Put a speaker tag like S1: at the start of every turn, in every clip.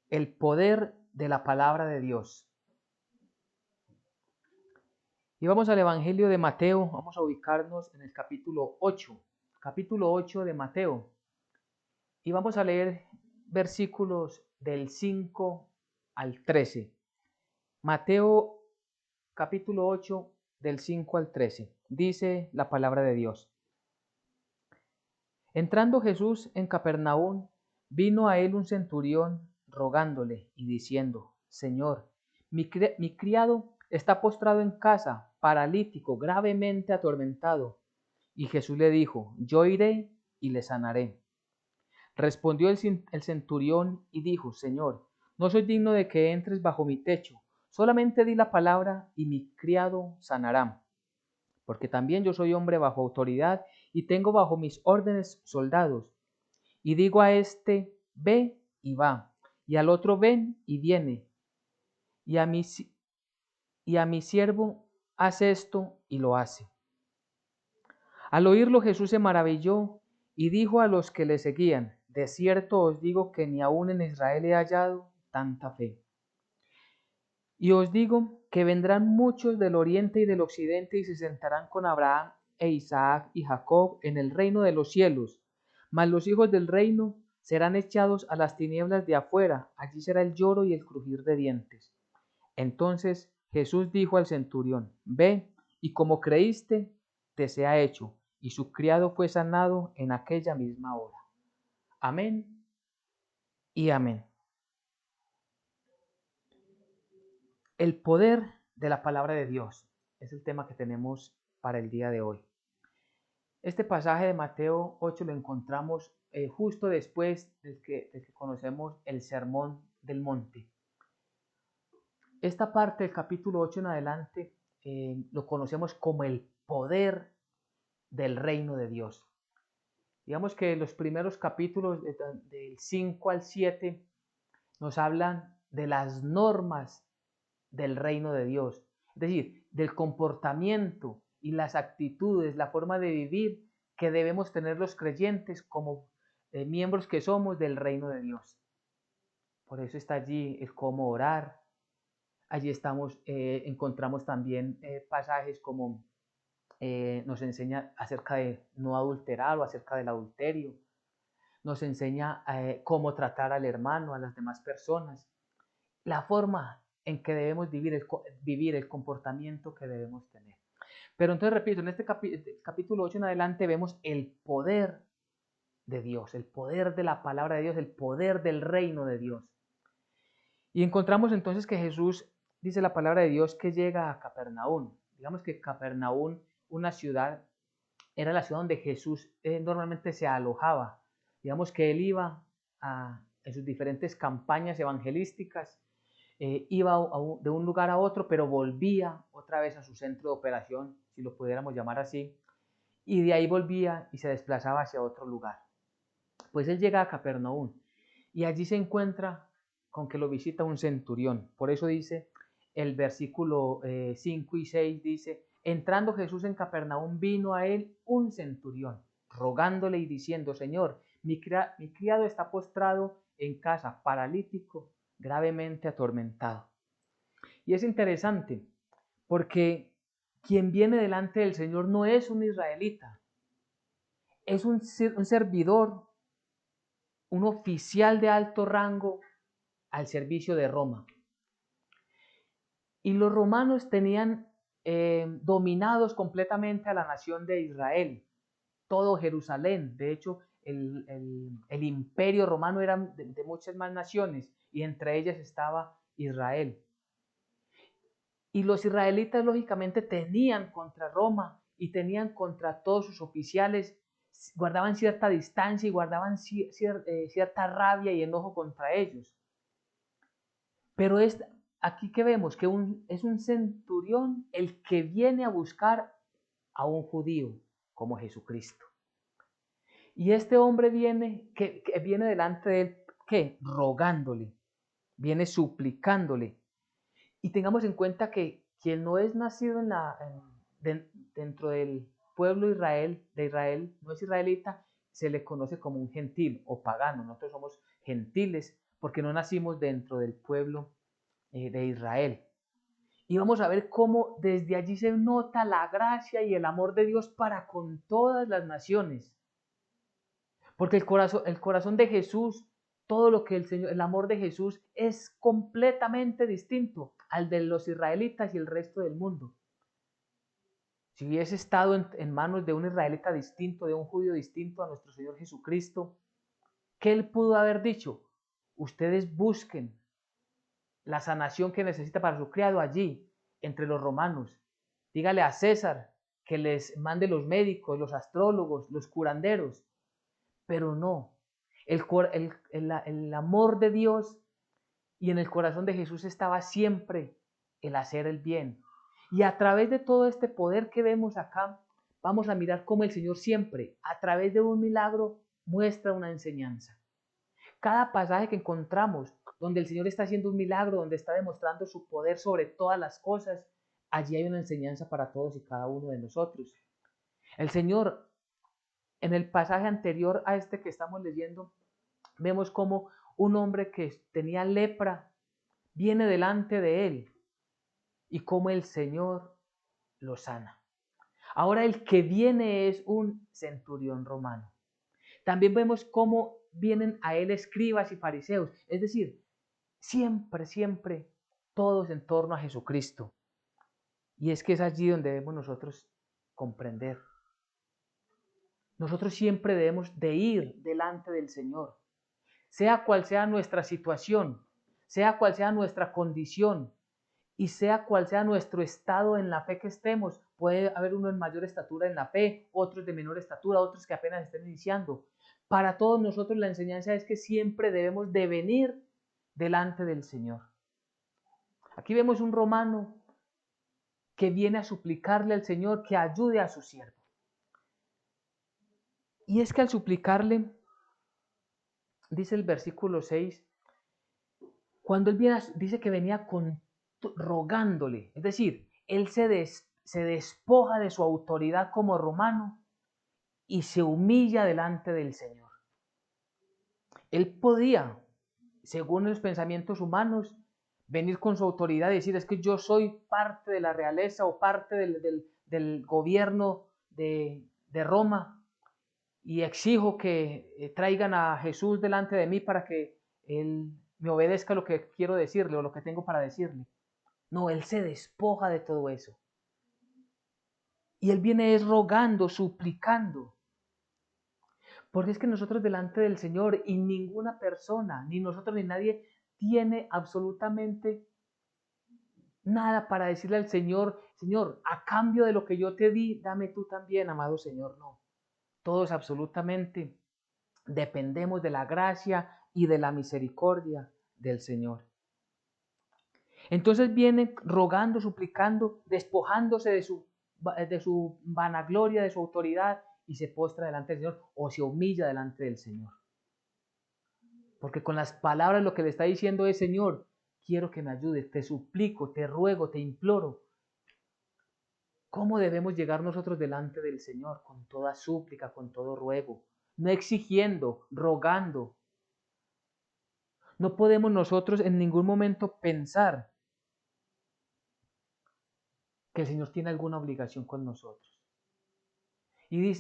S1: El poder de la palabra de Dios. Y vamos al Evangelio de Mateo, vamos a ubicarnos en el capítulo 8 de Mateo. Y vamos a leer versículos del 5 al 13. Mateo capítulo 8 del 5 al 13. Dice la palabra de Dios. Entrando Jesús en Capernaum, vino a él un centurión rogándole y diciendo: Señor, mi criado está postrado en casa, paralítico, gravemente atormentado. Y Jesús le dijo: Yo iré y le sanaré. Respondió el centurión y dijo: Señor, no soy digno de que entres bajo mi techo, solamente di la palabra y mi criado sanará. Porque también yo soy hombre bajo autoridad y tengo bajo mis órdenes soldados. Y digo a este: ve y va, y al otro: ven y viene, y a mi siervo: haz esto, y lo hace. Al oírlo Jesús se maravilló y dijo a los que le seguían: de cierto os digo que ni aun en Israel he hallado tanta fe. Y os digo que vendrán muchos del oriente y del occidente y se sentarán con Abraham e Isaac y Jacob en el reino de los cielos. Mas los hijos del reino serán echados a las tinieblas de afuera, allí será el lloro y el crujir de dientes. Entonces Jesús dijo al centurión: ve, y como creíste, te sea hecho. Y su criado fue sanado en aquella misma hora. Amén y amén. El poder de la palabra de Dios es el tema que tenemos para el día de hoy. Este pasaje de Mateo 8 lo encontramos justo después del que conocemos el Sermón del Monte. Esta parte del capítulo 8 en adelante lo conocemos como el poder del reino de Dios. Digamos que los primeros capítulos del 5 al 7 nos hablan de las normas del reino de Dios, es decir, del comportamiento y las actitudes, la forma de vivir que debemos tener los creyentes como miembros que somos del reino de Dios. Por eso está allí el cómo orar. Allí encontramos también pasajes como nos enseña acerca de no adulterar o acerca del adulterio. Nos enseña cómo tratar al hermano, a las demás personas. La forma en que debemos vivir el comportamiento que debemos tener. Pero entonces, repito, en este capítulo 8 en adelante vemos el poder de Dios, el poder de la palabra de Dios, el poder del reino de Dios. Y encontramos entonces que Jesús, dice la palabra de Dios, que llega a Capernaum. Digamos que Capernaum, una ciudad, era la ciudad donde Jesús normalmente se alojaba. Digamos que él iba en sus diferentes campañas evangelísticas, iba de un lugar a otro, pero volvía otra vez a su centro de operación, si lo pudiéramos llamar así, y de ahí volvía y se desplazaba hacia otro lugar. Pues él llega a Capernaum y allí se encuentra con que lo visita un centurión. Por eso dice el versículo 5 y 6, dice: entrando Jesús en Capernaum, vino a él un centurión, rogándole y diciendo: Señor, mi criado está postrado en casa, paralítico, gravemente atormentado. Y es interesante porque quien viene delante del Señor no es un israelita, es un servidor, un oficial de alto rango al servicio de Roma. Y los romanos tenían dominados completamente a la nación de Israel, todo Jerusalén. De hecho, el imperio romano era de muchas más naciones y entre ellas estaba Israel. Y los israelitas lógicamente tenían contra Roma y tenían contra todos sus oficiales, guardaban cierta distancia y guardaban cierta rabia y enojo contra ellos. Pero es aquí que vemos que es un centurión el que viene a buscar a un judío como Jesucristo. Y este hombre viene, que viene delante de él, ¿qué? Rogándole, viene suplicándole. Y tengamos en cuenta que quien no es nacido dentro del pueblo de Israel, no es israelita, se le conoce como un gentil o pagano. Nosotros somos gentiles porque no nacimos dentro del pueblo de Israel. Y vamos a ver cómo desde allí se nota la gracia y el amor de Dios para con todas las naciones. Porque el corazón de Jesús, todo lo que el amor de Jesús es completamente distinto al de los israelitas y el resto del mundo. Si hubiese estado en manos de un israelita distinto, de un judío distinto a nuestro Señor Jesucristo, ¿qué él pudo haber dicho? Ustedes busquen la sanación que necesita para su criado allí, entre los romanos. Dígale a César que les mande los médicos, los astrólogos, los curanderos. Pero no, el amor de Dios y en el corazón de Jesús estaba siempre el hacer el bien. Y a través de todo este poder que vemos acá, vamos a mirar cómo el Señor siempre, a través de un milagro, muestra una enseñanza. Cada pasaje que encontramos donde el Señor está haciendo un milagro, donde está demostrando su poder sobre todas las cosas, allí hay una enseñanza para todos y cada uno de nosotros. El Señor, en el pasaje anterior a este que estamos leyendo, vemos como un hombre que tenía lepra viene delante de él y cómo el Señor lo sana. Ahora el que viene es un centurión romano. También vemos cómo vienen a él escribas y fariseos, es decir, siempre todos en torno a Jesucristo. Y es que es allí donde debemos nosotros comprender. Nosotros siempre debemos de ir delante del Señor, sea cual sea nuestra situación, sea cual sea nuestra condición y sea cual sea nuestro estado en la fe que estemos. Puede haber uno en mayor estatura en la fe, otros de menor estatura, otros que apenas estén iniciando. Para todos nosotros la enseñanza es que siempre debemos de venir delante del Señor. Aquí vemos un romano que viene a suplicarle al Señor que ayude a su siervo. Y es que al suplicarle, dice el versículo 6, cuando él viene, dice que venía rogándole, es decir, él se despoja de su autoridad como romano y se humilla delante del Señor. Él podía, según los pensamientos humanos, venir con su autoridad y decir, es que yo soy parte de la realeza o parte del gobierno de Roma y exijo que traigan a Jesús delante de mí para que él me obedezca lo que quiero decirle o lo que tengo para decirle. No, él se despoja de todo eso. Y él viene rogando, suplicando. Porque es que nosotros delante del Señor y ninguna persona, ni nosotros ni nadie, tiene absolutamente nada para decirle al Señor, Señor, a cambio de lo que yo te di, dame tú también, amado Señor. No, todos absolutamente dependemos de la gracia y de la misericordia del Señor. Entonces viene rogando, suplicando, despojándose de su vanagloria, de su autoridad, y se postra delante del Señor o se humilla delante del Señor. Porque con las palabras lo que le está diciendo es, Señor, quiero que me ayudes, te suplico, te ruego, te imploro. ¿Cómo debemos llegar nosotros delante del Señor? Con toda súplica, con todo ruego, no exigiendo, rogando. No podemos nosotros en ningún momento pensar que el Señor tiene alguna obligación con nosotros. Y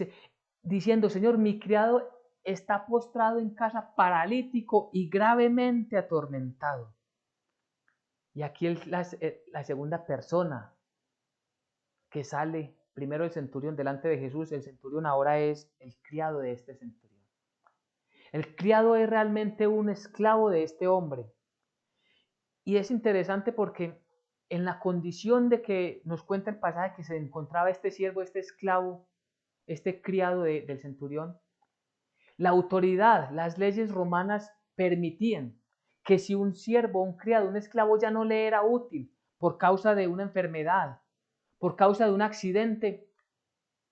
S1: diciendo, Señor, mi criado está postrado en casa, paralítico y gravemente atormentado. Y aquí la segunda persona que sale, primero el centurión delante de Jesús, el centurión ahora es el criado de este centurión. El criado es realmente un esclavo de este hombre. Y es interesante porque en la condición de que nos cuenta el pasaje que se encontraba este siervo, este esclavo, este criado del centurión, la autoridad, las leyes romanas permitían que si un siervo, un criado, un esclavo ya no le era útil por causa de una enfermedad, por causa de un accidente,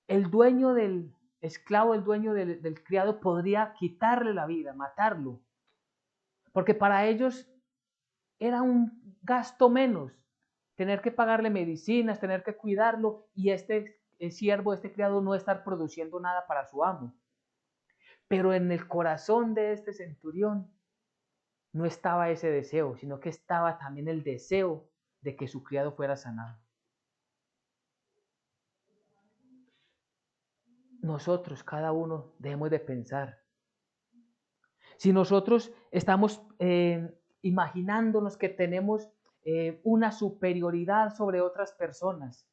S1: el dueño del esclavo, el dueño del criado podría quitarle la vida, matarlo, porque para ellos era un gasto menos tener que pagarle medicinas, tener que cuidarlo y este siervo, este criado no estar produciendo nada para su amo. Pero en el corazón de este centurión no estaba ese deseo, sino que estaba también el deseo de que su criado fuera sanado. Nosotros, cada uno, debemos de pensar. Si nosotros estamos imaginándonos que tenemos una superioridad sobre otras personas,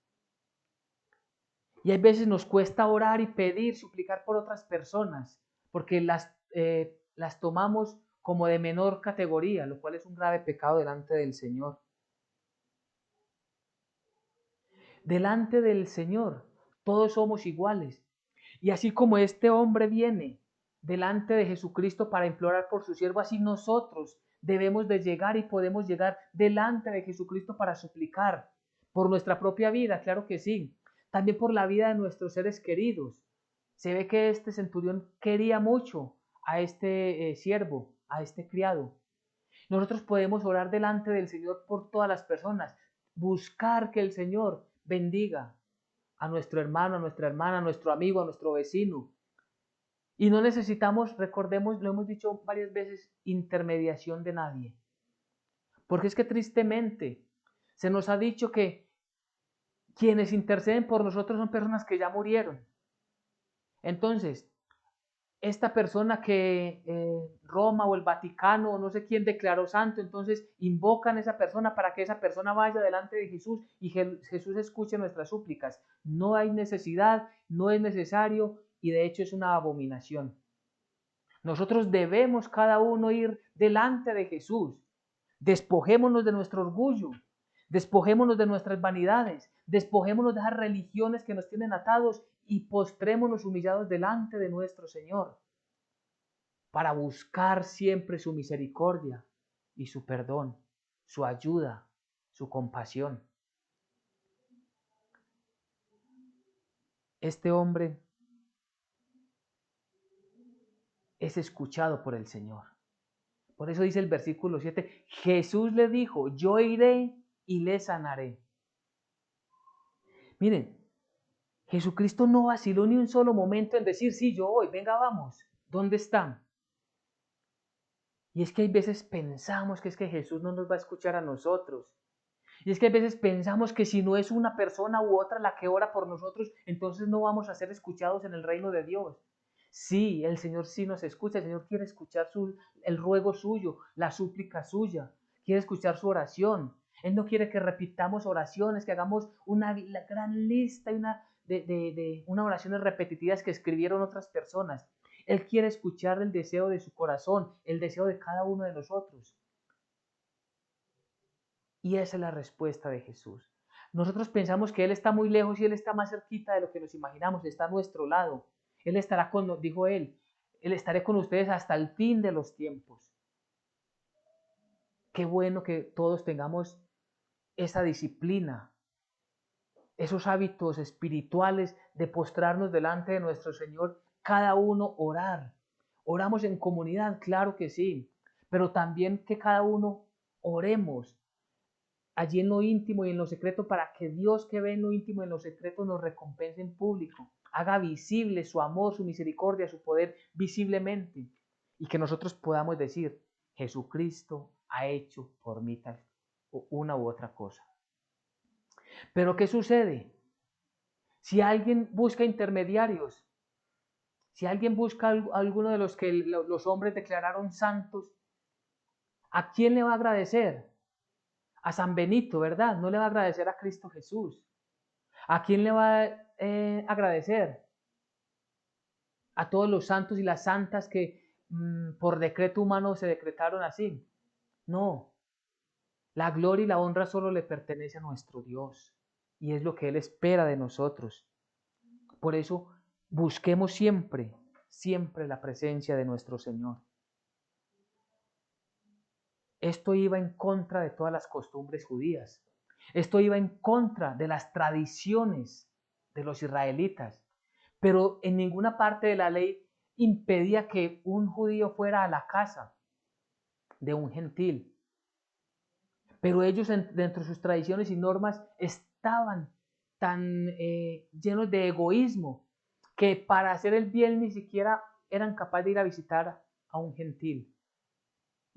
S1: y hay veces nos cuesta orar y pedir, suplicar por otras personas, porque las tomamos como de menor categoría, lo cual es un grave pecado delante del Señor. Delante del Señor, todos somos iguales. Y así como este hombre viene delante de Jesucristo para implorar por su siervo, así nosotros debemos de llegar y podemos llegar delante de Jesucristo para suplicar por nuestra propia vida, claro que sí, también por la vida de nuestros seres queridos. Se ve que este centurión quería mucho a este siervo, a este criado. Nosotros podemos orar delante del Señor por todas las personas, buscar que el Señor bendiga a nuestro hermano, a nuestra hermana, a nuestro amigo, a nuestro vecino. Y no necesitamos, recordemos, lo hemos dicho varias veces, intermediación de nadie. Porque es que tristemente se nos ha dicho que quienes interceden por nosotros son personas que ya murieron. Entonces, esta persona que Roma o el Vaticano o no sé quién declaró santo, entonces invocan a esa persona para que esa persona vaya delante de Jesús y Jesús escuche nuestras súplicas. No hay necesidad, no es necesario y de hecho es una abominación. Nosotros debemos cada uno ir delante de Jesús. Despojémonos de nuestro orgullo, despojémonos de nuestras vanidades, despojémonos de esas religiones que nos tienen atados y postrémonos humillados delante de nuestro Señor para buscar siempre su misericordia y su perdón, su ayuda, su compasión. Este hombre es escuchado por el Señor. Por eso dice el versículo 7, Jesús le dijo, yo iré y le sanaré. Miren, Jesucristo no vaciló ni un solo momento en decir, sí, yo voy, venga, vamos, ¿dónde están? Y es que hay veces pensamos que es que Jesús no nos va a escuchar a nosotros. Y es que a veces pensamos que si no es una persona u otra la que ora por nosotros, entonces no vamos a ser escuchados en el reino de Dios. Sí, el Señor sí nos escucha, el Señor quiere escuchar el ruego suyo, la súplica suya, quiere escuchar su oración. Él no quiere que repitamos oraciones, que hagamos una gran lista y una oraciones repetitivas que escribieron otras personas. Él quiere escuchar el deseo de su corazón, el deseo de cada uno de nosotros. Y esa es la respuesta de Jesús. Nosotros pensamos que Él está muy lejos y Él está más cerquita de lo que nos imaginamos, está a nuestro lado. Él estará con, dijo Él estaré con ustedes hasta el fin de los tiempos. Qué bueno que todos tengamos esa disciplina, esos hábitos espirituales de postrarnos delante de nuestro Señor, cada uno orar. Oramos en comunidad, claro que sí, pero también que cada uno oremos allí en lo íntimo y en lo secreto para que Dios que ve en lo íntimo y en lo secreto nos recompense en público, haga visible su amor, su misericordia, su poder visiblemente y que nosotros podamos decir, Jesucristo ha hecho por mí tal una u otra cosa. Pero ¿qué sucede? Si alguien busca intermediarios, si alguien busca a alguno de los que los hombres declararon santos, ¿a quién le va a agradecer? A San Benito, ¿verdad? No le va a agradecer a Cristo Jesús. ¿A quién le va a agradecer? A todos los santos y las santas que por decreto humano se decretaron así. No, la gloria y la honra solo le pertenece a nuestro Dios y es lo que Él espera de nosotros. Por eso busquemos siempre, siempre la presencia de nuestro Señor. Esto iba en contra de todas las costumbres judías. Esto iba en contra de las tradiciones de los israelitas. Pero en ninguna parte de la ley impedía que un judío fuera a la casa de un gentil. Pero ellos dentro de sus tradiciones y normas estaban tan llenos de egoísmo que para hacer el bien ni siquiera eran capaces de ir a visitar a un gentil.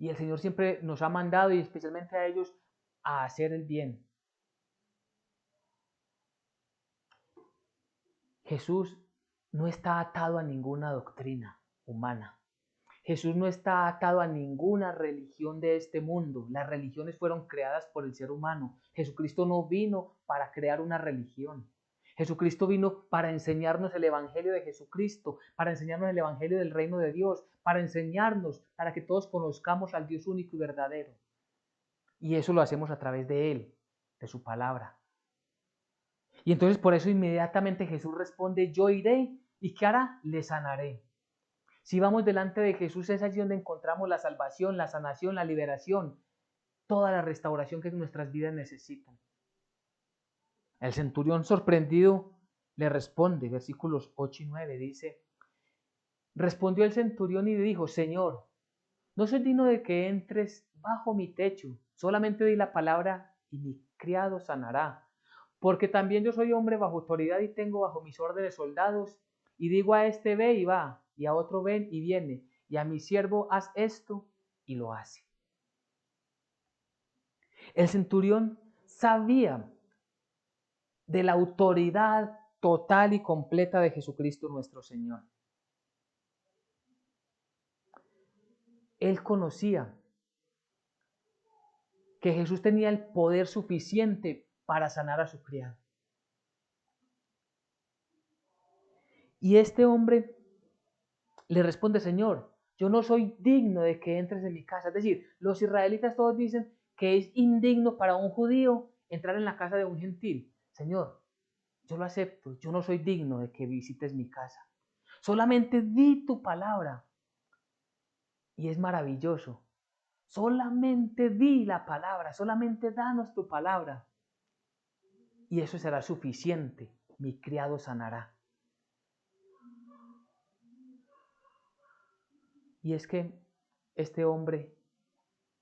S1: Y el Señor siempre nos ha mandado, y especialmente a ellos, a hacer el bien. Jesús no está atado a ninguna doctrina humana. Jesús no está atado a ninguna religión de este mundo. Las religiones fueron creadas por el ser humano. Jesucristo no vino para crear una religión. Jesucristo vino para enseñarnos el Evangelio de Jesucristo, para enseñarnos el Evangelio del reino de Dios, para enseñarnos, para que todos conozcamos al Dios único y verdadero. Y eso lo hacemos a través de Él, de su palabra. Y entonces por eso inmediatamente Jesús responde, yo iré, ¿y qué hará? Le sanaré. Si vamos delante de Jesús, es allí donde encontramos la salvación, la sanación, la liberación, toda la restauración que nuestras vidas necesitan. El centurión sorprendido le responde, versículos 8 y 9, dice, respondió el centurión y le dijo, Señor, no soy digno de que entres bajo mi techo, solamente di la palabra y mi criado sanará. Porque también yo soy hombre bajo autoridad y tengo bajo mis órdenes soldados, y digo a este ve y va, y a otro ven y viene, y a mi siervo haz esto y lo hace. El centurión sabía de la autoridad total y completa de Jesucristo nuestro Señor. Él conocía que Jesús tenía el poder suficiente para sanar a su criado. Y este hombre le responde, Señor, yo no soy digno de que entres en mi casa. Es decir, los israelitas todos dicen que es indigno para un judío entrar en la casa de un gentil. Señor, yo lo acepto, yo no soy digno de que visites mi casa. Solamente di tu palabra. Y es maravilloso. Solamente di la palabra, solamente danos tu palabra. Y eso será suficiente. Mi criado sanará. Y es que este hombre,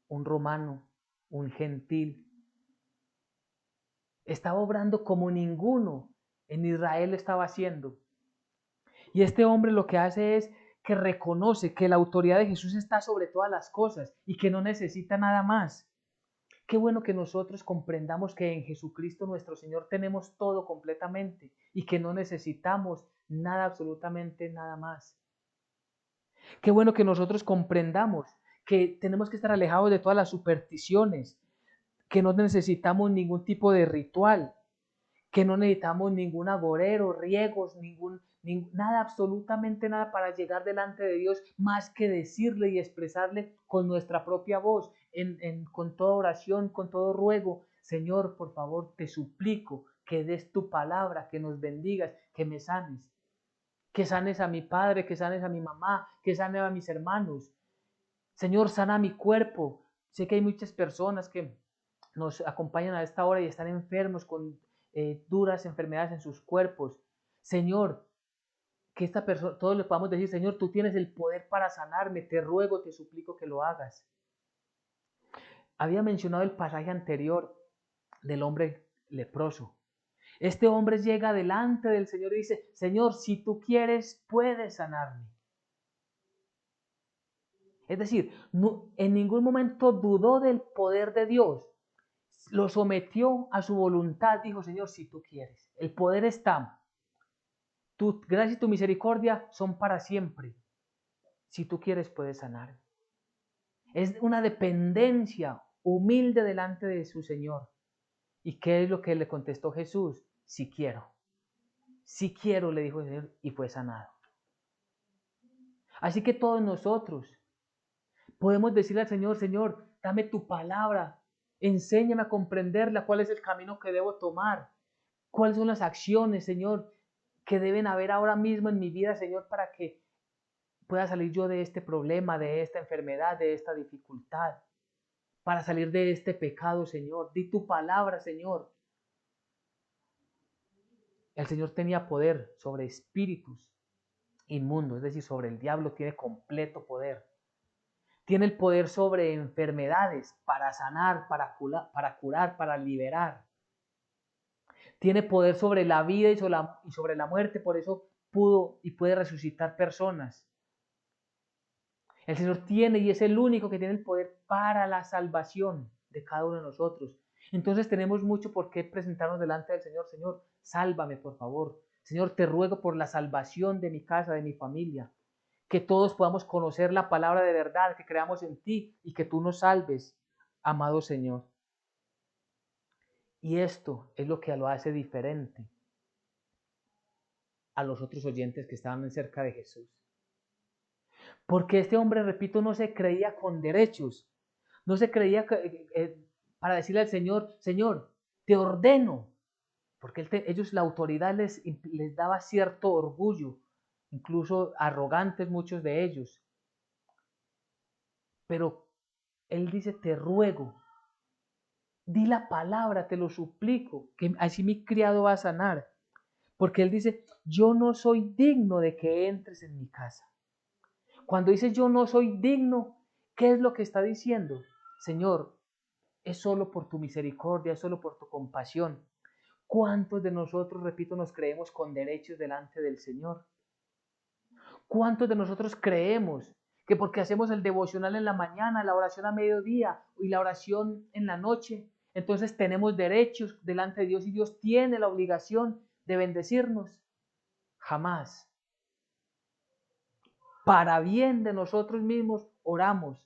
S1: un romano, un gentil, estaba obrando como ninguno en Israel estaba haciendo. Y este hombre lo que hace es que reconoce que la autoridad de Jesús está sobre todas las cosas y que no necesita nada más. Qué bueno que nosotros comprendamos que en Jesucristo nuestro Señor tenemos todo completamente y que no necesitamos nada, absolutamente nada más. Qué bueno que nosotros comprendamos que tenemos que estar alejados de todas las supersticiones, que no necesitamos ningún tipo de ritual, que no necesitamos ningún agorero, riegos, nada, absolutamente nada para llegar delante de Dios, más que decirle y expresarle con nuestra propia voz, con toda oración, con todo ruego, Señor, por favor, te suplico que des tu palabra, que nos bendigas, que me sanes. Que sanes a mi padre, que sanes a mi mamá, que sanes a mis hermanos. Señor, sana mi cuerpo. Sé que hay muchas personas que nos acompañan a esta hora y están enfermos con duras enfermedades en sus cuerpos. Señor, que esta persona, todos le podamos decir, Señor, tú tienes el poder para sanarme, te ruego, te suplico que lo hagas. Había mencionado el pasaje anterior del hombre leproso. Este hombre llega delante del Señor y dice, Señor, si tú quieres, puedes sanarme. Es decir, no, en ningún momento dudó del poder de Dios. Lo sometió a su voluntad. Dijo, Señor, si tú quieres. El poder está. Tu gracia y tu misericordia son para siempre. Si tú quieres, puedes sanar. Es una dependencia humilde delante de su Señor. ¿Y qué es lo que le contestó Jesús? Si quiero. Si quiero, le dijo el Señor, y fue sanado. Así que todos nosotros podemos decirle al Señor, Señor, dame tu palabra, enséñame a comprenderla, cuál es el camino que debo tomar, cuáles son las acciones, Señor, que deben haber ahora mismo en mi vida, Señor, para que pueda salir yo de este problema, de esta enfermedad, de esta dificultad, para salir de este pecado, Señor. Di tu palabra, Señor. El Señor tenía poder sobre espíritus inmundos, es decir, sobre el diablo, tiene completo poder. Tiene el poder sobre enfermedades para sanar, para curar, para liberar. Tiene poder sobre la vida y sobre la muerte, por eso pudo y puede resucitar personas. El Señor tiene y es el único que tiene el poder para la salvación de cada uno de nosotros. Entonces tenemos mucho por qué presentarnos delante del Señor. Señor, sálvame por favor. Señor, te ruego por la salvación de mi casa, de mi familia. Que todos podamos conocer la palabra de verdad, que creamos en ti y que tú nos salves, amado Señor. Y esto es lo que lo hace diferente a los otros oyentes que estaban cerca de Jesús. Porque este hombre, repito, no se creía con derechos, no se creía para decirle al Señor, Señor, te ordeno, porque ellos, la autoridad les daba cierto orgullo, incluso arrogantes muchos de ellos. Pero él dice, te ruego, di la palabra, te lo suplico, que así mi criado va a sanar. Porque él dice, yo no soy digno de que entres en mi casa. Cuando dice yo no soy digno, ¿qué es lo que está diciendo? Señor, es solo por tu misericordia, es solo por tu compasión. ¿Cuántos de nosotros, repito, nos creemos con derechos delante del Señor? ¿Cuántos de nosotros creemos que porque hacemos el devocional en la mañana, la oración a mediodía y la oración en la noche, entonces tenemos derechos delante de Dios y Dios tiene la obligación de bendecirnos? Jamás. Para bien de nosotros mismos oramos.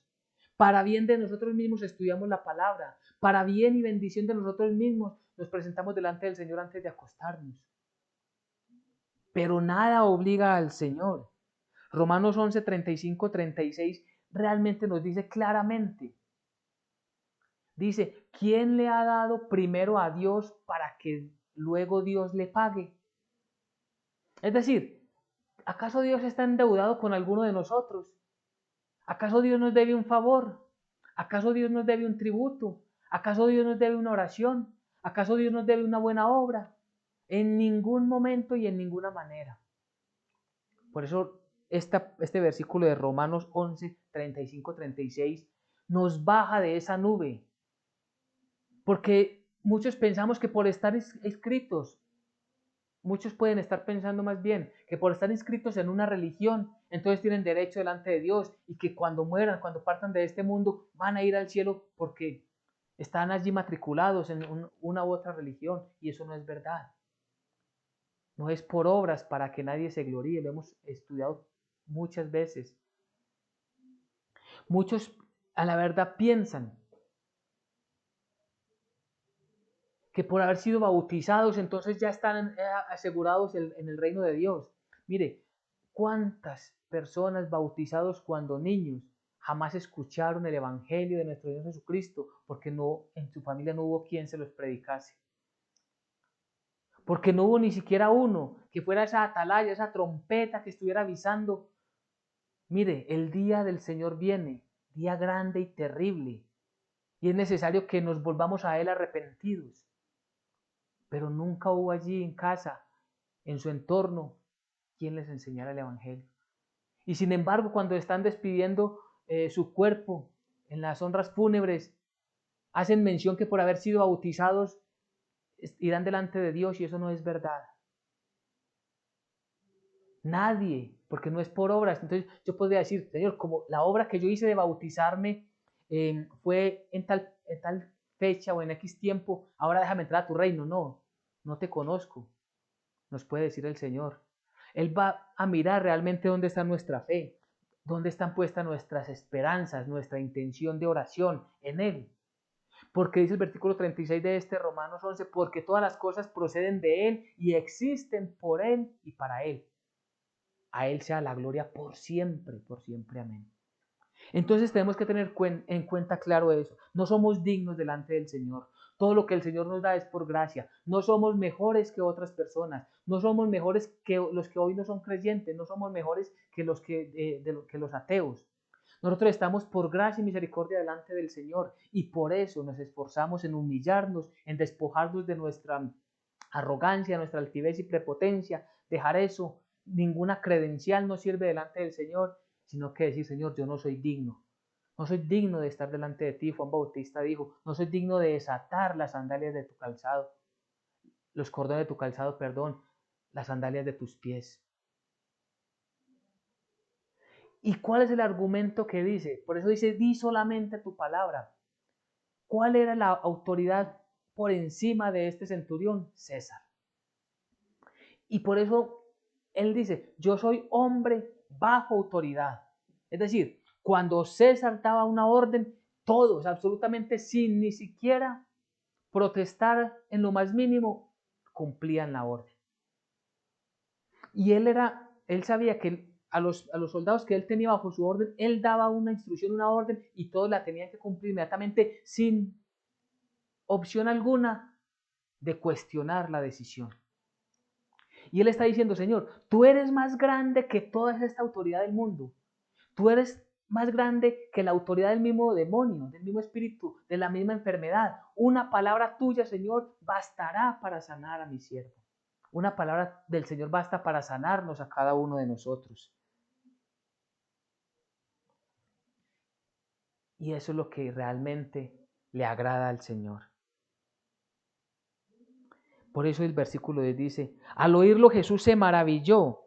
S1: Para bien de nosotros mismos estudiamos la palabra. Para bien y bendición de nosotros mismos nos presentamos delante del Señor antes de acostarnos. Pero nada obliga al Señor. Romanos 11, 35, 36 realmente nos dice claramente. Dice, ¿quién le ha dado primero a Dios para que luego Dios le pague? Es decir, ¿acaso Dios está endeudado con alguno de nosotros? ¿Acaso Dios nos debe un favor? ¿Acaso Dios nos debe un tributo? ¿Acaso Dios nos debe una oración? ¿Acaso Dios nos debe una buena obra? En ningún momento y en ninguna manera. Por eso este versículo de Romanos 11, 35, 36 nos baja de esa nube. Porque muchos pensamos que por estar escritos, muchos pueden estar pensando más bien que por estar inscritos en una religión, entonces tienen derecho delante de Dios y que cuando mueran, cuando partan de este mundo, van a ir al cielo porque están allí matriculados en una u otra religión, y eso no es verdad. No es por obras para que nadie se gloríe, lo hemos estudiado muchas veces. Muchos a la verdad piensan que por haber sido bautizados entonces ya están asegurados en el reino de Dios. Mire, ¿cuántas personas bautizados cuando niños jamás escucharon el Evangelio de nuestro Dios Jesucristo porque en su familia no hubo quien se los predicase? Porque no hubo ni siquiera uno que fuera esa atalaya, esa trompeta que estuviera avisando. Mire, el día del Señor viene, día grande y terrible, y es necesario que nos volvamos a Él arrepentidos. Pero nunca hubo allí en casa, en su entorno, quien les enseñara el Evangelio. Y sin embargo, cuando están despidiendo su cuerpo en las honras fúnebres, hacen mención que por haber sido bautizados irán delante de Dios, y eso no es verdad. Nadie, porque no es por obras. Entonces yo podría decir, Señor, como la obra que yo hice de bautizarme fue en tal fecha o en X tiempo, ahora déjame entrar a tu reino. No, no te conozco, nos puede decir el Señor. Él va a mirar realmente dónde está nuestra fe, dónde están puestas nuestras esperanzas, nuestra intención de oración en Él. Porque dice el versículo 36 de este Romanos 11, porque todas las cosas proceden de Él y existen por Él y para Él. A Él sea la gloria por siempre, amén. Entonces tenemos que tener en cuenta claro eso. No somos dignos delante del Señor. Todo lo que el Señor nos da es por gracia. No somos mejores que otras personas. No somos mejores que los que hoy no son creyentes. No somos mejores que que los ateos. Nosotros estamos por gracia y misericordia delante del Señor, y por eso nos esforzamos en humillarnos, en despojarnos de nuestra arrogancia, nuestra altivez y prepotencia, dejar eso. Ninguna credencial nos sirve delante del Señor, sino que decir, Señor, yo no soy digno. No soy digno de estar delante de ti. Juan Bautista dijo, no soy digno de desatar las sandalias de tu calzado, los cordones de tu calzado, perdón, las sandalias de tus pies. ¿Y cuál es el argumento que dice? Por eso dice, di solamente tu palabra. ¿Cuál era la autoridad por encima de este centurión? César. Y por eso él dice, yo soy hombre bajo autoridad. Es decir, cuando César daba una orden, todos, absolutamente sin ni siquiera protestar en lo más mínimo, cumplían la orden. Y él sabía que a los soldados que él tenía bajo su orden, él daba una instrucción, una orden, y todos la tenían que cumplir inmediatamente sin opción alguna de cuestionar la decisión. Y él está diciendo, Señor, tú eres más grande que toda esta autoridad del mundo. Tú eres más grande que la autoridad del mismo demonio, del mismo espíritu, de la misma enfermedad. Una palabra tuya, Señor, bastará para sanar a mi siervo. Una palabra del Señor basta para sanarnos a cada uno de nosotros. Y eso es lo que realmente le agrada al Señor. Por eso el versículo 10 dice, al oírlo Jesús se maravilló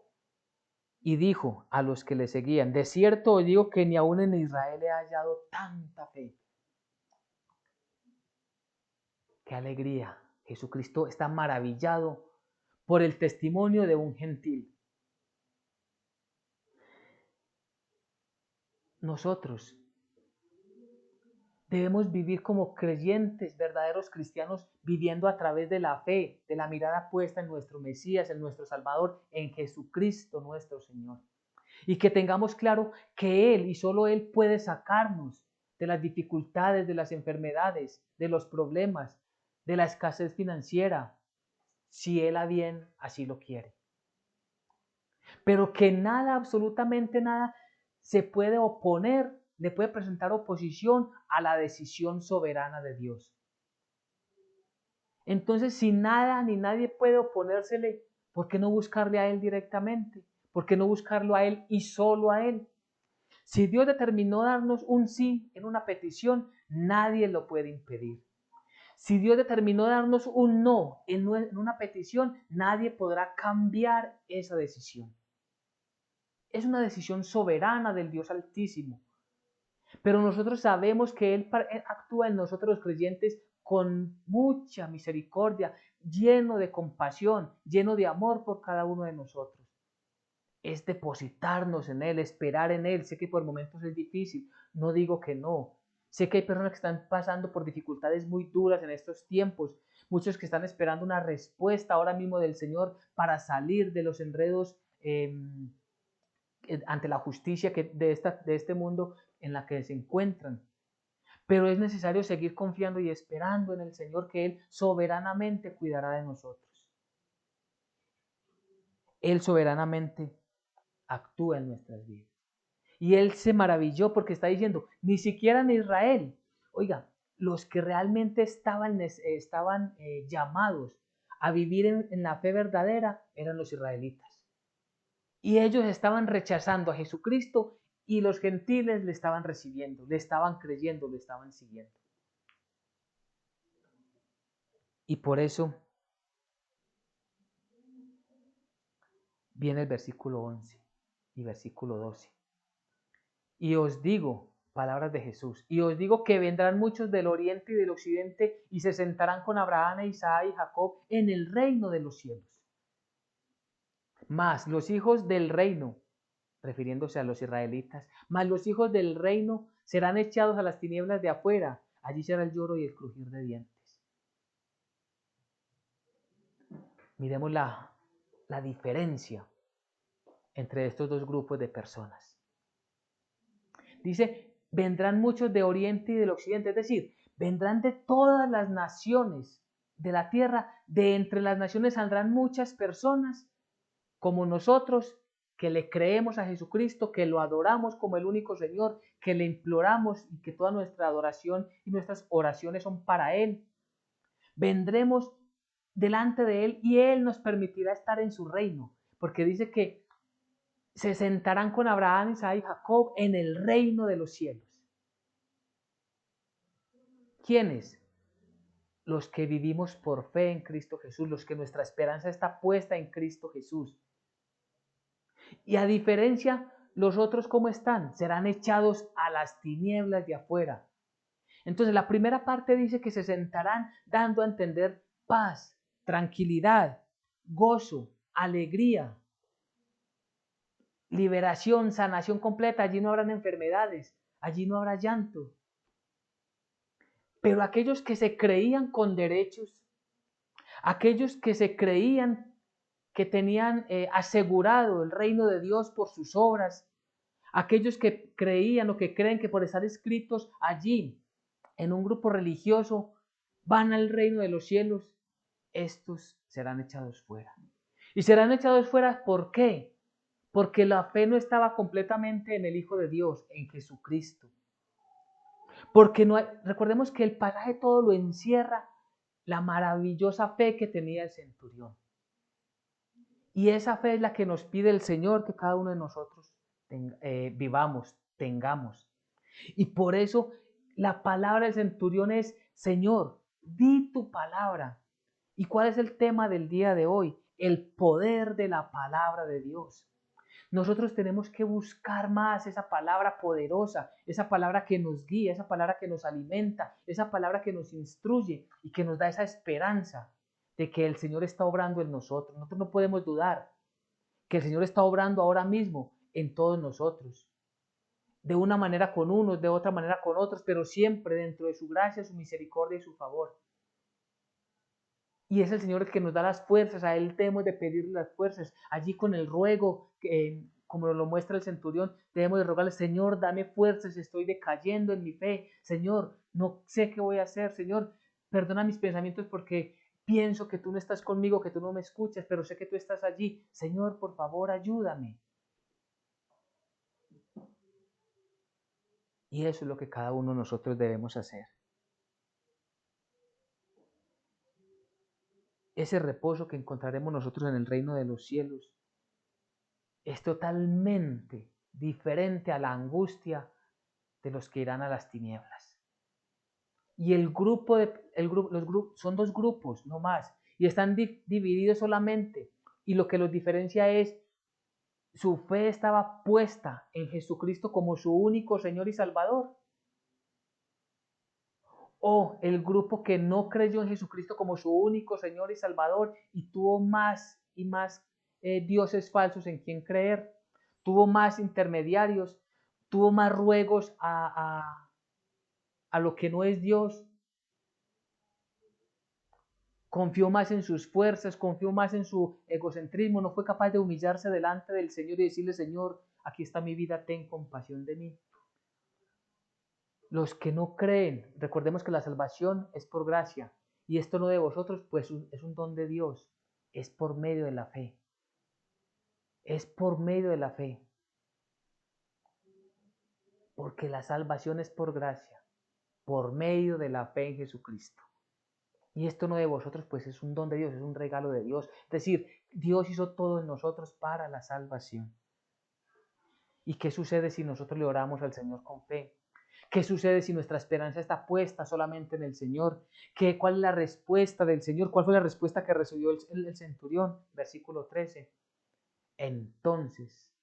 S1: y dijo a los que le seguían, de cierto os digo que ni aún en Israel he hallado tanta fe. ¡Qué alegría! Jesucristo está maravillado por el testimonio de un gentil. Nosotros debemos vivir como creyentes, verdaderos cristianos, viviendo a través de la fe, de la mirada puesta en nuestro Mesías, en nuestro Salvador, en Jesucristo nuestro Señor. Y que tengamos claro que Él y solo Él puede sacarnos de las dificultades, de las enfermedades, de los problemas, de la escasez financiera, si Él a bien así lo quiere. Pero que nada, absolutamente nada, se puede oponer, le puede presentar oposición a la decisión soberana de Dios. Entonces, si nada ni nadie puede oponérsele, ¿por qué no buscarle a Él directamente? ¿Por qué no buscarlo a Él y solo a Él? Si Dios determinó darnos un sí en una petición, nadie lo puede impedir. Si Dios determinó darnos un no en una petición, nadie podrá cambiar esa decisión. Es una decisión soberana del Dios Altísimo. Pero nosotros sabemos que Él actúa en nosotros los creyentes con mucha misericordia, lleno de compasión, lleno de amor por cada uno de nosotros. Es depositarnos en Él, esperar en Él. Sé que por momentos es difícil, no digo que no. Sé que hay personas que están pasando por dificultades muy duras en estos tiempos, muchos que están esperando una respuesta ahora mismo del Señor para salir de los enredos ante la justicia de este mundo en la que se encuentran. Pero es necesario seguir confiando y esperando en el Señor, que Él soberanamente cuidará de nosotros. Él soberanamente actúa en nuestras vidas. Y Él se maravilló porque está diciendo, ni siquiera en Israel. Oiga, los que realmente estaban llamados a vivir en la fe verdadera eran los israelitas. Y ellos estaban rechazando a Jesucristo y los gentiles le estaban recibiendo, le estaban creyendo, le estaban siguiendo. Y por eso viene el versículo 11 y versículo 12. Y os digo, palabras de Jesús, y os digo que vendrán muchos del oriente y del occidente y se sentarán con Abraham, Isaac y Jacob en el reino de los cielos. Mas los hijos del reino, refiriéndose a los israelitas, mas los hijos del reino serán echados a las tinieblas de afuera, allí será el lloro y el crujir de dientes. Miremos la diferencia entre estos dos grupos de personas. Dice, vendrán muchos de oriente y del occidente, es decir, vendrán de todas las naciones de la tierra, de entre las naciones saldrán muchas personas como nosotros que le creemos a Jesucristo, que lo adoramos como el único Señor, que le imploramos y que toda nuestra adoración y nuestras oraciones son para Él. Vendremos delante de Él y Él nos permitirá estar en su reino, porque dice que se sentarán con Abraham, Isaac y Jacob en el reino de los cielos. ¿Quiénes? Los que vivimos por fe en Cristo Jesús, los que nuestra esperanza está puesta en Cristo Jesús. Y a diferencia, ¿Los otros cómo están? Serán echados a las tinieblas de afuera. Entonces la primera parte dice que se sentarán dando a entender paz, tranquilidad, gozo, alegría, liberación, sanación completa. Allí no habrán enfermedades, allí no habrá llanto. Pero aquellos que se creían con derechos, aquellos que se creían que tenían asegurado el reino de Dios por sus obras, aquellos que creían o que creen que por estar escritos allí en un grupo religioso van al reino de los cielos, estos serán echados fuera. Y serán echados fuera, ¿por qué? Porque la fe no estaba completamente en el Hijo de Dios, en Jesucristo. Porque no hay, recordemos que el pasaje todo lo encierra la maravillosa fe que tenía el centurión. Y esa fe es la que nos pide el Señor que cada uno de nosotros vivamos, tengamos. Y por eso la palabra del centurión es: Señor, di tu palabra. ¿Y cuál es el tema del día de hoy? El poder de la palabra de Dios. Nosotros tenemos que buscar más esa palabra poderosa, esa palabra que nos guía, esa palabra que nos alimenta, esa palabra que nos instruye y que nos da esa esperanza de que el Señor está obrando en nosotros. Nosotros no podemos dudar que el Señor está obrando ahora mismo en todos nosotros. De una manera con unos, de otra manera con otros, pero siempre dentro de su gracia, su misericordia y su favor. Y es el Señor el que nos da las fuerzas, a Él debemos de pedirle las fuerzas. Allí con el ruego, como lo muestra el centurión, debemos de rogarle: Señor, dame fuerzas, estoy decayendo en mi fe. Señor, no sé qué voy a hacer. Señor, perdona mis pensamientos porque pienso que tú no estás conmigo, que tú no me escuchas, pero sé que tú estás allí. Señor, por favor, ayúdame. Y eso es lo que cada uno de nosotros debemos hacer. Ese reposo que encontraremos nosotros en el reino de los cielos es totalmente diferente a la angustia de los que irán a las tinieblas. Y son dos grupos, no más, y están divididos solamente. Y lo que los diferencia es: su fe estaba puesta en Jesucristo como su único Señor y Salvador. O el grupo que no creyó en Jesucristo como su único Señor y Salvador y tuvo más y más dioses falsos en quien creer, tuvo más intermediarios, tuvo más ruegos a lo que no es Dios, confió más en sus fuerzas, confió más en su egocentrismo, no fue capaz de humillarse delante del Señor y decirle: Señor, aquí está mi vida, ten compasión de mí. Los que no creen, recordemos que la salvación es por gracia, y esto no de vosotros, pues es un don de Dios, es por medio de la fe. Es por medio de la fe. Porque la salvación es por gracia, por medio de la fe en Jesucristo. Y esto no de vosotros, pues es un don de Dios, es un regalo de Dios. Es decir, Dios hizo todo en nosotros para la salvación. ¿Y qué sucede si nosotros le oramos al Señor con fe? ¿Qué sucede si nuestra esperanza está puesta solamente en el Señor? ¿Cuál es la respuesta del Señor? ¿Cuál fue la respuesta que recibió el centurión? Versículo 13. Entonces,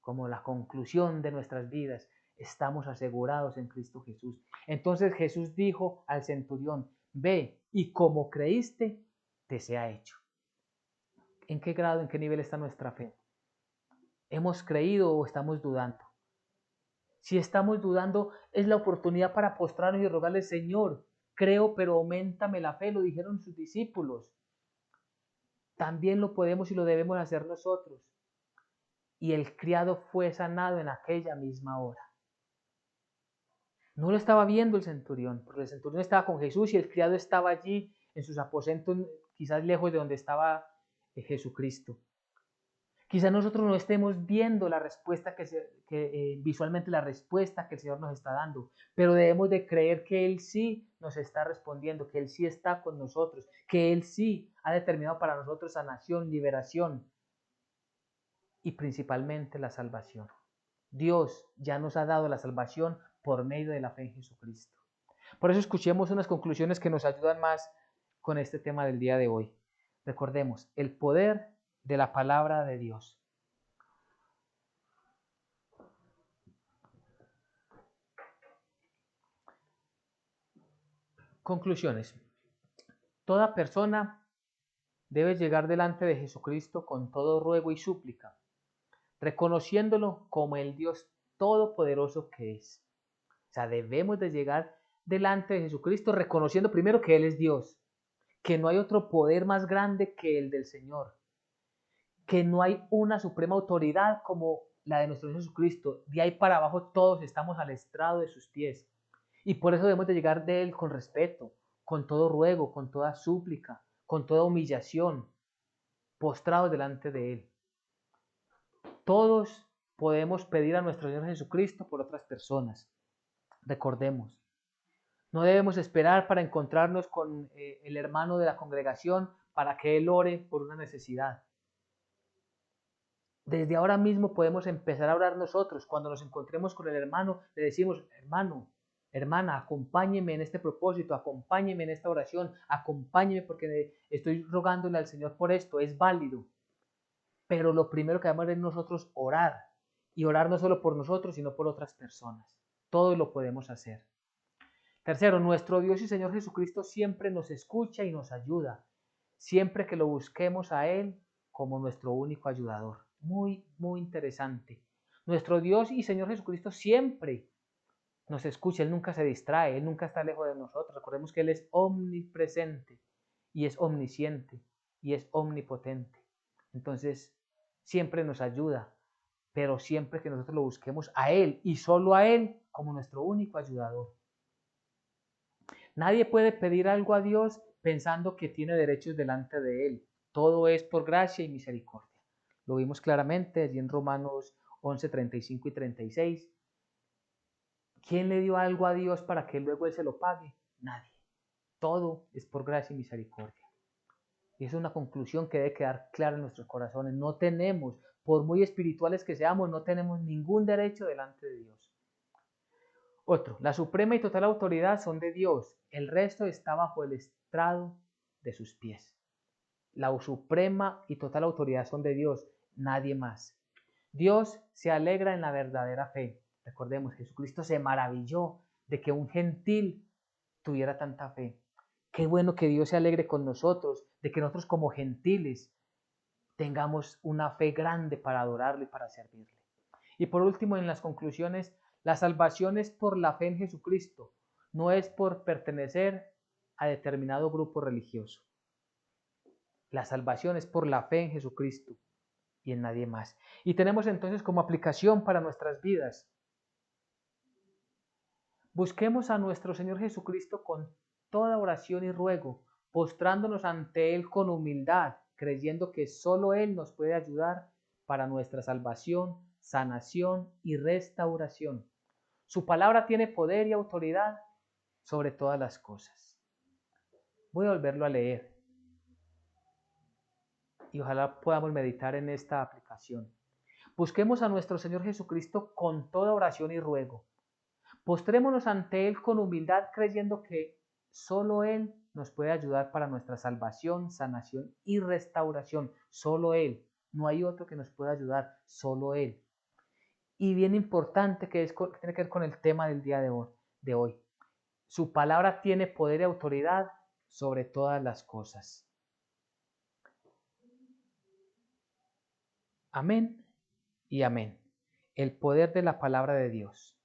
S1: como la conclusión de nuestras vidas, estamos asegurados en Cristo Jesús. Entonces Jesús dijo al centurión: ve, y como creíste, te sea hecho. ¿En qué grado, en qué nivel está nuestra fe? ¿Hemos creído o estamos dudando? Si estamos dudando, es la oportunidad para postrarnos y rogarle: Señor, creo, pero auméntame la fe. Lo dijeron sus discípulos. También lo podemos y lo debemos hacer nosotros. Y el criado fue sanado en aquella misma hora. No lo estaba viendo el centurión, porque el centurión estaba con Jesús y el criado estaba allí en sus aposentos, quizás lejos de donde estaba Jesucristo. Quizás nosotros no estemos viendo la respuesta visualmente la respuesta que el Señor nos está dando, pero debemos de creer que Él sí nos está respondiendo, que Él sí está con nosotros, que Él sí ha determinado para nosotros sanación, liberación y principalmente la salvación. Dios ya nos ha dado la salvación por medio de la fe en Jesucristo. Por eso escuchemos unas conclusiones que nos ayudan más con este tema del día de hoy. Recordemos, el poder de la palabra de Dios. Conclusiones. Toda persona debe llegar delante de Jesucristo con todo ruego y súplica, reconociéndolo como el Dios todopoderoso que es. O sea, debemos de llegar delante de Jesucristo reconociendo primero que Él es Dios, que no hay otro poder más grande que el del Señor, que no hay una suprema autoridad como la de nuestro Señor Jesucristo. De ahí para abajo todos estamos al estrado de sus pies. Y por eso debemos de llegar de Él con respeto, con todo ruego, con toda súplica, con toda humillación, postrados delante de Él. Todos podemos pedir a nuestro Señor Jesucristo por otras personas. Recordemos, no debemos esperar para encontrarnos con el hermano de la congregación para que Él ore por una necesidad. Desde ahora mismo podemos empezar a orar nosotros. Cuando nos encontremos con el hermano, le decimos, hermano, hermana, acompáñeme en este propósito, acompáñeme en esta oración, acompáñeme porque estoy rogándole al Señor por esto, es válido. Pero lo primero que debemos es nosotros orar. Y orar no solo por nosotros, sino por otras personas. Todo lo podemos hacer. Tercero, nuestro Dios y Señor Jesucristo siempre nos escucha y nos ayuda, siempre que lo busquemos a Él como nuestro único ayudador. Muy, muy interesante. Nuestro Dios y Señor Jesucristo siempre nos escucha, Él nunca se distrae, Él nunca está lejos de nosotros. Recordemos que Él es omnipresente y es omnisciente y es omnipotente. Entonces, siempre nos ayuda, pero siempre que nosotros lo busquemos a Él y solo a Él como nuestro único ayudador. Nadie puede pedir algo a Dios pensando que tiene derechos delante de Él. Todo es por gracia y misericordia. Lo vimos claramente allí en Romanos 11, 35 y 36. ¿Quién le dio algo a Dios para que luego Él se lo pague? Nadie. Todo es por gracia y misericordia. Y es una conclusión que debe quedar clara en nuestros corazones. No tenemos, por muy espirituales que seamos, no tenemos ningún derecho delante de Dios. Otro, la suprema y total autoridad son de Dios, el resto está bajo el estrado de sus pies. La suprema y total autoridad son de Dios, nadie más. Dios se alegra en la verdadera fe. Recordemos, Jesucristo se maravilló de que un gentil tuviera tanta fe. Qué bueno que Dios se alegre con nosotros, de que nosotros como gentiles tengamos una fe grande para adorarlo y para servirle. Y por último, en las conclusiones, la salvación es por la fe en Jesucristo, no es por pertenecer a determinado grupo religioso. La salvación es por la fe en Jesucristo y en nadie más. Y tenemos entonces como aplicación para nuestras vidas: busquemos a nuestro Señor Jesucristo con toda oración y ruego, postrándonos ante Él con humildad, creyendo que solo Él nos puede ayudar para nuestra salvación, sanación y restauración. Su palabra tiene poder y autoridad sobre todas las cosas. Voy a volverlo a leer y ojalá podamos meditar en esta aplicación. Busquemos a nuestro Señor Jesucristo con toda oración y ruego. Postrémonos ante Él con humildad, creyendo que solo Él nos puede ayudar para nuestra salvación, sanación y restauración. Solo Él. No hay otro que nos pueda ayudar, solo Él. Y bien importante que tiene que ver con el tema del día de hoy. Su palabra tiene poder y autoridad sobre todas las cosas. Amén y amén. El poder de la palabra de Dios.